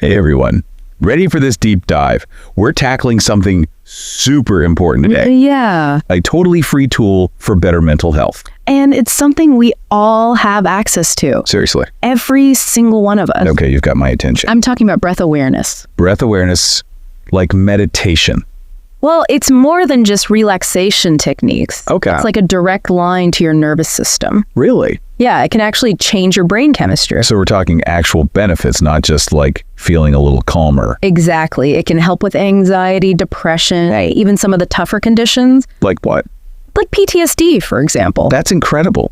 Hey everyone, ready for this deep dive? We're tackling something super important today. Yeah. A totally free tool for better mental health. And it's something we all have access to. Seriously. Every single one of us. Okay, you've got my attention. I'm talking about breath awareness. Breath awareness, like meditation. Well, it's more than just relaxation techniques. Okay. It's like a direct line to your nervous system. Really? Yeah, it can actually change your brain chemistry. So we're talking actual benefits, not just like feeling a little calmer. Exactly. It can help with anxiety, depression, even some of the tougher conditions. Like what? Like PTSD, for example. That's incredible.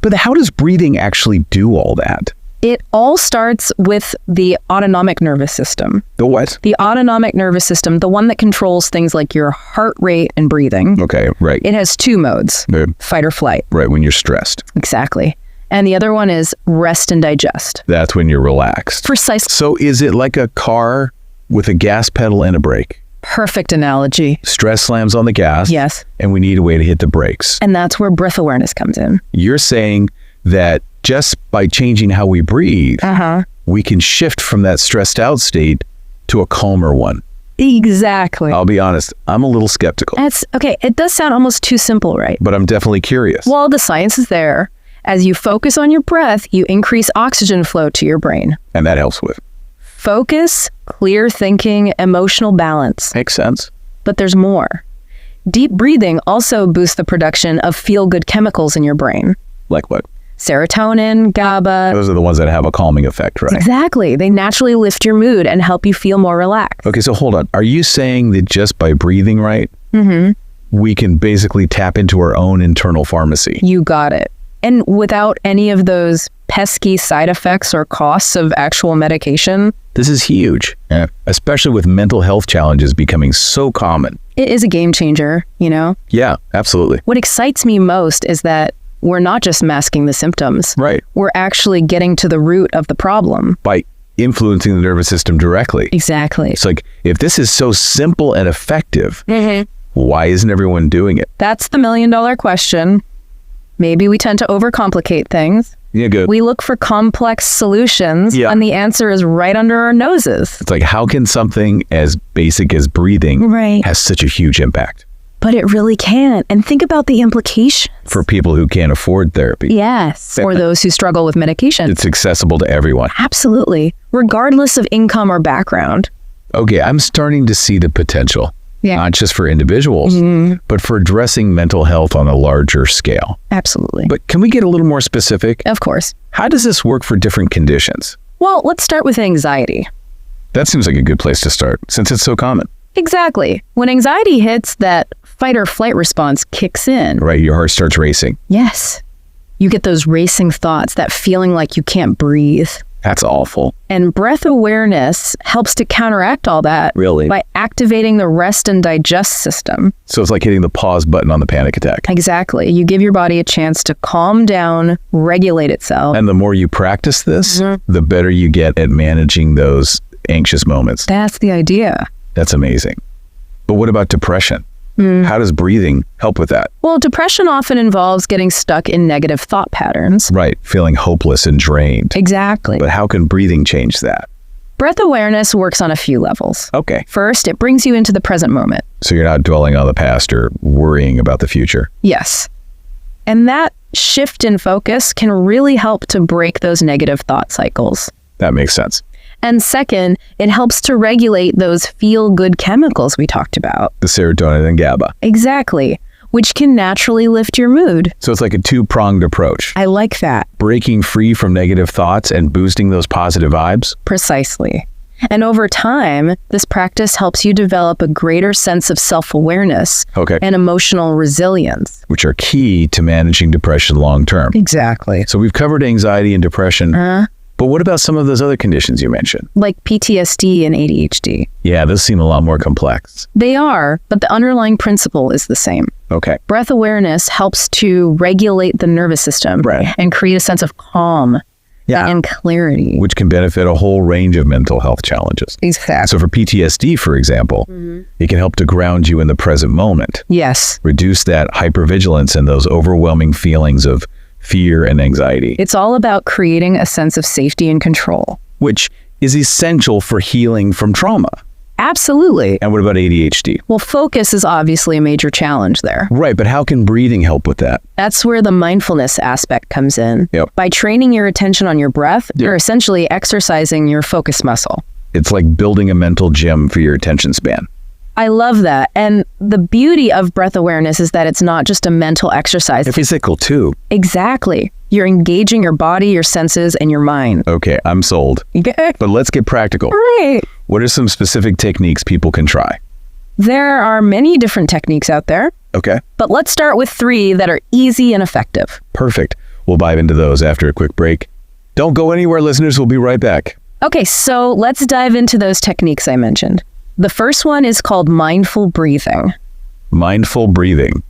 But how does breathing actually do all that? It all starts with the autonomic nervous system. The what? The autonomic nervous system, the one that controls things like your heart rate and breathing. Okay, right. It has two modes, fight or flight. Right, when you're stressed. Exactly. And the other one is rest and digest. That's when you're relaxed. Precisely. So is it like a car with a gas pedal and a brake? Perfect analogy. Stress slams on the gas. Yes. And we need a way to hit the brakes. And that's where breath awareness comes in. You're saying that just by changing how we breathe, we can shift from that stressed out state to a calmer one. Exactly. I'll be honest, I'm a little skeptical. That's okay. It does sound almost too simple, right? But I'm definitely curious. Well, the science is there. As you focus on your breath, you increase oxygen flow to your brain. And that helps with? Focus, clear thinking, emotional balance. Makes sense. But there's more. Deep breathing also boosts the production of feel-good chemicals in your brain. Like what? Serotonin, GABA. Those are the ones that have a calming effect, right? Exactly. They naturally lift your mood and help you feel more relaxed. Okay, so hold on. Are you saying that just by breathing right, we can basically tap into our own internal pharmacy? You got it. And without any of those pesky side effects or costs of actual medication? This is huge, especially with mental health challenges becoming so common. It is a game changer, you know? Yeah, absolutely. What excites me most is that we're not just masking the symptoms. Right. We're actually getting to the root of the problem. By influencing the nervous system directly. Exactly. It's like, if this is so simple and effective, why isn't everyone doing it? That's the million-dollar question. Maybe we tend to overcomplicate things. Yeah, good. We look for complex solutions, and the answer is right under our noses. It's like, how can something as basic as breathing have such a huge impact? But it really can. And think about the implications. For people who can't afford therapy. Yes, or those who struggle with medication. It's accessible to everyone. Absolutely, regardless of income or background. Okay, I'm starting to see the potential. Yeah. Not just for individuals, but for addressing mental health on a larger scale. Absolutely. But can we get a little more specific? Of course. How does this work for different conditions? Well, let's start with anxiety. That seems like a good place to start, since it's so common. Exactly. When anxiety hits, that fight or flight response kicks in. Right, your heart starts racing. Yes. You get those racing thoughts, that feeling like you can't breathe. That's awful. And breath awareness helps to counteract all that. Really? By activating the rest and digest system. So it's like hitting the pause button on the panic attack. Exactly. You give your body a chance to calm down, regulate itself. And the more you practice this, the better you get at managing those anxious moments. That's the idea. That's amazing. But what about depression? How does breathing help with that? Well, depression often involves getting stuck in negative thought patterns. Right, feeling hopeless and drained. Exactly. But how can breathing change that? Breath awareness works on a few levels. Okay. First, it brings you into the present moment. So you're not dwelling on the past or worrying about the future. Yes. And that shift in focus can really help to break those negative thought cycles. That makes sense. And second, it helps to regulate those feel-good chemicals we talked about. The serotonin and GABA. Exactly, which can naturally lift your mood. So it's like a two-pronged approach. I like that. Breaking free from negative thoughts and boosting those positive vibes. Precisely. And over time, this practice helps you develop a greater sense of self-awareness and emotional resilience. Which are key to managing depression long-term. Exactly. So we've covered anxiety and depression. But what about some of those other conditions you mentioned? Like PTSD and ADHD. Yeah, those seem a lot more complex. They are, but the underlying principle is the same. Okay. Breath awareness helps to regulate the nervous system and create a sense of calm and clarity. Which can benefit a whole range of mental health challenges. Exactly. So for PTSD, for example, it can help to ground you in the present moment. Yes. Reduce that hypervigilance and those overwhelming feelings of fear and anxiety. It's all about creating a sense of safety and control. Which is essential for healing from trauma. Absolutely. And what about ADHD? Well, focus is obviously a major challenge there. Right, but how can breathing help with that? That's where the mindfulness aspect comes in. Yep. By training your attention on your breath, you're essentially exercising your focus muscle. It's like building a mental gym for your attention span. I love that. And the beauty of breath awareness is that it's not just a mental exercise. It's physical too. Exactly. You're engaging your body, your senses, and your mind. Okay, I'm sold. But let's get practical. Right. What are some specific techniques people can try? There are many different techniques out there. Okay. But let's start with 3 that are easy and effective. Perfect. We'll dive into those after a quick break. Don't go anywhere, listeners. We'll be right back. Okay, so let's dive into those techniques I mentioned. The first one is called mindful breathing. Mindful breathing.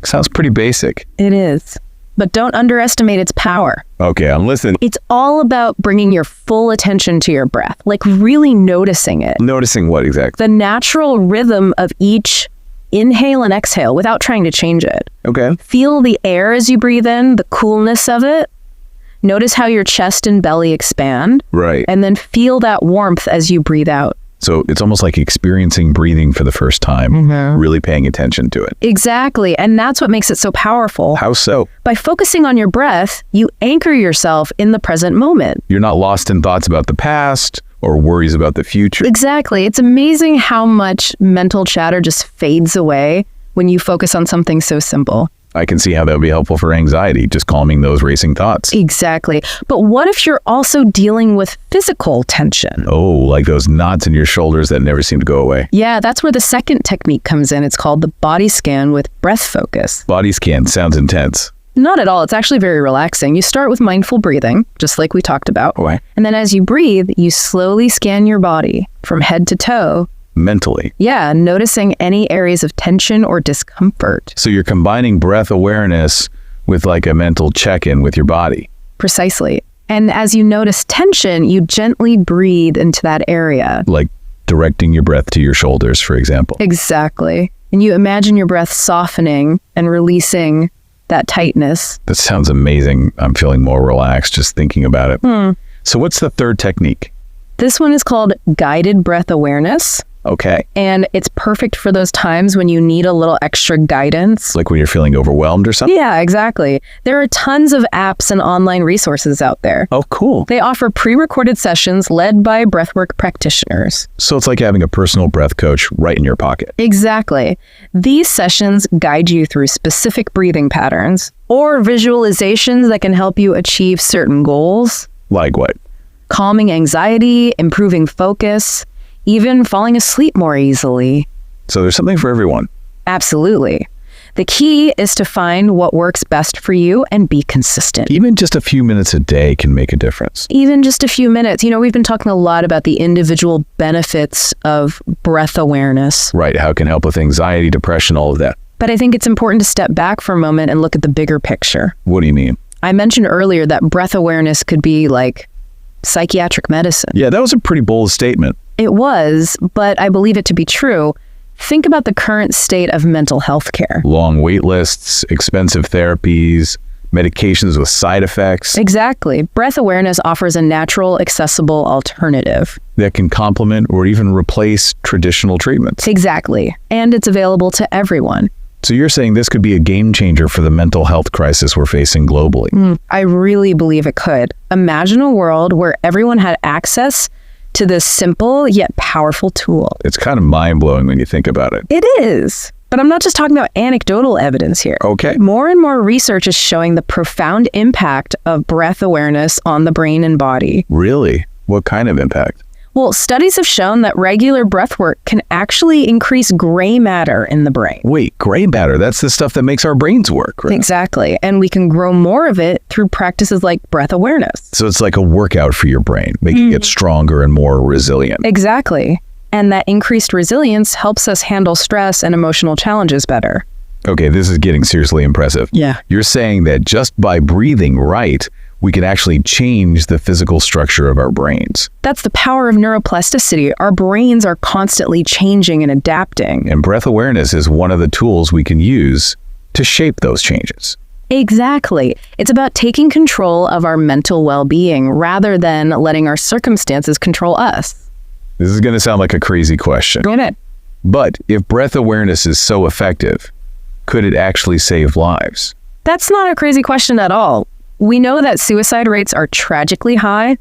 Sounds pretty basic. It is. But don't underestimate its power. Okay, I'm listening. It's all about bringing your full attention to your breath, like really noticing it. Noticing what exactly? The natural rhythm of each inhale and exhale without trying to change it. Okay. Feel the air as you breathe in, the coolness of it. Notice how your chest and belly expand. Right. And then feel that warmth as you breathe out. So it's almost like experiencing breathing for the first time, really paying attention to it. Exactly. And that's what makes it so powerful. How so? By focusing on your breath, you anchor yourself in the present moment. You're not lost in thoughts about the past or worries about the future. Exactly. It's amazing how much mental chatter just fades away when you focus on something so simple. I can see how that would be helpful for anxiety, just calming those racing thoughts. Exactly. But what if you're also dealing with physical tension? Oh, like those knots in your shoulders that never seem to go away. Yeah, that's where the second technique comes in. It's called the body scan with breath focus. Body scan sounds intense. Not at all. It's actually very relaxing. You start with mindful breathing, just like we talked about. Okay. And then as you breathe, you slowly scan your body from head to toe. Mentally. Yeah, noticing any areas of tension or discomfort. So you're combining breath awareness with like a mental check-in with your body. Precisely. And as you notice tension, you gently breathe into that area. Like directing your breath to your shoulders, for example. Exactly. And you imagine your breath softening and releasing that tightness. That sounds amazing. I'm feeling more relaxed just thinking about it. So what's the third technique? This one is called guided breath awareness. Okay. And it's perfect for those times when you need a little extra guidance. Like when you're feeling overwhelmed or something? Yeah, exactly. There are tons of apps and online resources out there. Oh, cool. They offer pre-recorded sessions led by breathwork practitioners. So it's like having a personal breath coach right in your pocket. Exactly. These sessions guide you through specific breathing patterns or visualizations that can help you achieve certain goals. Like what? Calming anxiety, improving focus, even falling asleep more easily. So there's something for everyone. Absolutely. The key is to find what works best for you and be consistent. Even just a few minutes a day can make a difference. Even just a few minutes. You know, we've been talking a lot about the individual benefits of breath awareness. Right. How it can help with anxiety, depression, all of that. But I think it's important to step back for a moment and look at the bigger picture. What do you mean? I mentioned earlier that breath awareness could be like psychiatric medicine. Yeah, that was a pretty bold statement. It was, but I believe it to be true. Think about the current state of mental health care. Long wait lists, expensive therapies, medications with side effects. Exactly. Breath awareness offers a natural, accessible alternative that can complement or even replace traditional treatments. Exactly. And it's available to everyone. So you're saying this could be a game changer for the mental health crisis we're facing globally? I really believe it could. Imagine a world where everyone had access to this simple yet powerful tool. It's kind of mind-blowing when you think about it. It is. But I'm not just talking about anecdotal evidence here. Okay. More and more research is showing the profound impact of breath awareness on the brain and body. Really? What kind of impact? Well, studies have shown that regular breath work can actually increase gray matter in the brain. Wait, gray matter? That's the stuff that makes our brains work, right? Exactly. And we can grow more of it through practices like breath awareness. So it's like a workout for your brain, making it stronger and more resilient. Exactly. And that increased resilience helps us handle stress and emotional challenges better. Okay, this is getting seriously impressive. Yeah. You're saying that just by breathing right, we can actually change the physical structure of our brains. That's the power of neuroplasticity. Our brains are constantly changing and adapting. And breath awareness is one of the tools we can use to shape those changes. Exactly. It's about taking control of our mental well-being rather than letting our circumstances control us. This is going to sound like a crazy question. Go ahead. But if breath awareness is so effective, could it actually save lives? That's not a crazy question at all. We know that suicide rates are tragically high,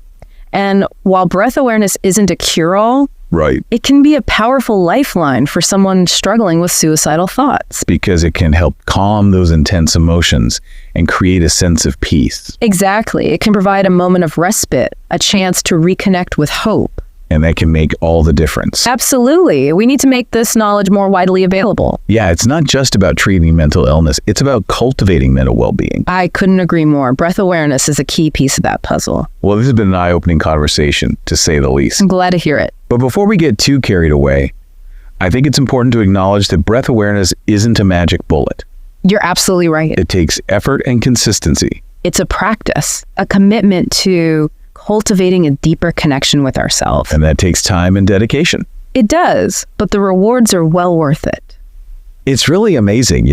and while breath awareness isn't a cure-all, right, it can be a powerful lifeline for someone struggling with suicidal thoughts. Because it can help calm those intense emotions and create a sense of peace. Exactly. It can provide a moment of respite, a chance to reconnect with hope. And that can make all the difference. Absolutely. We need to make this knowledge more widely available. Yeah, it's not just about treating mental illness. It's about cultivating mental well-being. I couldn't agree more. Breath awareness is a key piece of that puzzle. Well, this has been an eye-opening conversation, to say the least. I'm glad to hear it. But before we get too carried away, I think it's important to acknowledge that breath awareness isn't a magic bullet. You're absolutely right. It takes effort and consistency. It's a practice, a commitment to cultivating a deeper connection with ourselves. And that takes time and dedication. It does, but the rewards are well worth it. It's really amazing.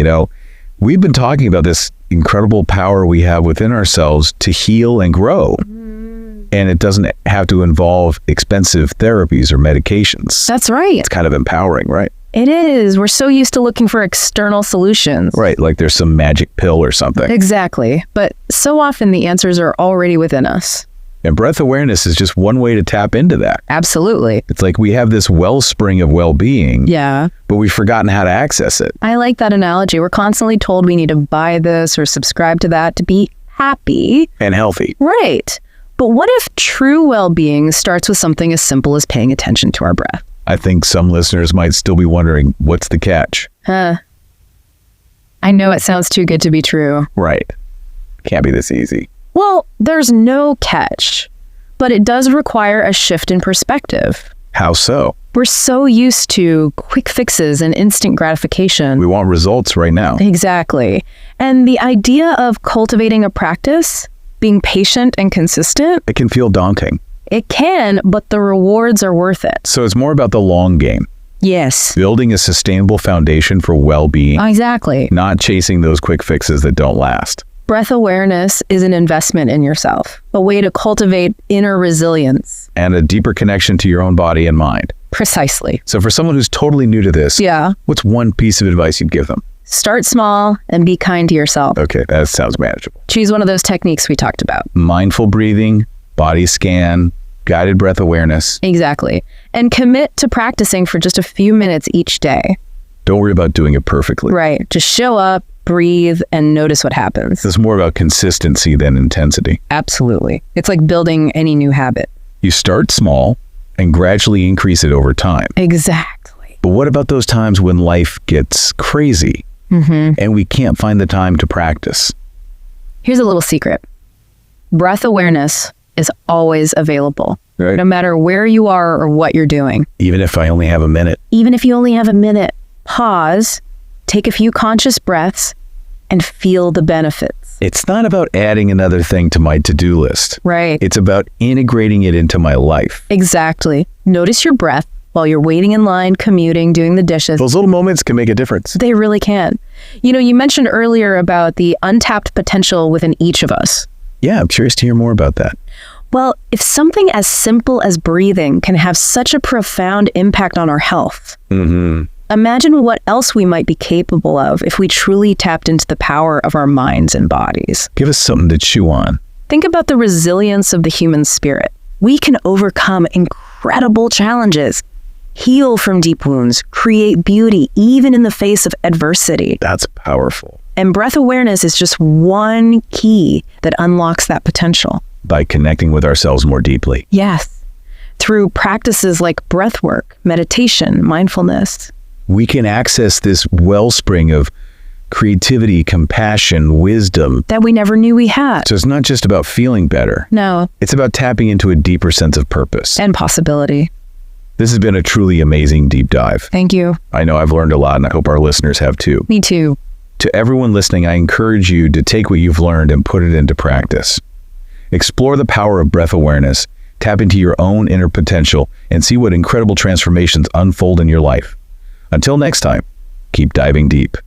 We've been talking about this incredible power we have within ourselves to heal and grow. And it doesn't have to involve expensive therapies or medications. That's right. It's kind of empowering, right? It is. We're so used to looking for external solutions. Right, like there's some magic pill or something. Exactly. But so often the answers are already within us. And breath awareness is just one way to tap into that. Absolutely. It's like we have this wellspring of well-being, but we've forgotten how to access it. I like that analogy. We're constantly told we need to buy this or subscribe to that to be happy. And healthy. Right. But what if true well-being starts with something as simple as paying attention to our breath? I think some listeners might still be wondering, what's the catch? I know it sounds too good to be true. Right. Can't be this easy. Well, there's no catch, but it does require a shift in perspective. How so? We're so used to quick fixes and instant gratification. We want results right now. Exactly. And the idea of cultivating a practice, being patient and consistent, it can feel daunting. It can, but the rewards are worth it. So it's more about the long game. Yes. Building a sustainable foundation for well-being. Exactly. Not chasing those quick fixes that don't last. Breath awareness is an investment in yourself, a way to cultivate inner resilience. And a deeper connection to your own body and mind. Precisely. So for someone who's totally new to this, what's one piece of advice you'd give them? Start small and be kind to yourself. Okay, that sounds manageable. Choose one of those techniques we talked about. Mindful breathing, body scan, guided breath awareness. Exactly. And commit to practicing for just a few minutes each day. Don't worry about doing it perfectly. Right. Just show up, breathe, and notice what happens. It's more about consistency than intensity. Absolutely. It's like building any new habit. You start small and gradually increase it over time. Exactly. But what about those times when life gets crazy and we can't find the time to practice? Here's a little secret. Breath awareness is always available, right? No matter where you are or what you're doing. Even if I only have a minute. Even if you only have a minute, pause, take a few conscious breaths, and feel the benefits. It's not about adding another thing to my to-do list. Right. It's about integrating it into my life. Exactly. Notice your breath while you're waiting in line, commuting, doing the dishes. Those little moments can make a difference. They really can. You mentioned earlier about the untapped potential within each of us. Yeah, I'm curious to hear more about that. Well, if something as simple as breathing can have such a profound impact on our health, imagine what else we might be capable of if we truly tapped into the power of our minds and bodies. Give us something to chew on. Think about the resilience of the human spirit. We can overcome incredible challenges, heal from deep wounds, create beauty, even in the face of adversity. That's powerful. And breath awareness is just one key that unlocks that potential. By connecting with ourselves more deeply. Yes. Through practices like breathwork, meditation, mindfulness. We can access this wellspring of creativity, compassion, wisdom. That we never knew we had. So it's not just about feeling better. No. It's about tapping into a deeper sense of purpose. And possibility. This has been a truly amazing deep dive. Thank you. I know I've learned a lot, and I hope our listeners have too. Me too. To everyone listening, I encourage you to take what you've learned and put it into practice. Explore the power of breath awareness, tap into your own inner potential, and see what incredible transformations unfold in your life. Until next time, keep diving deep.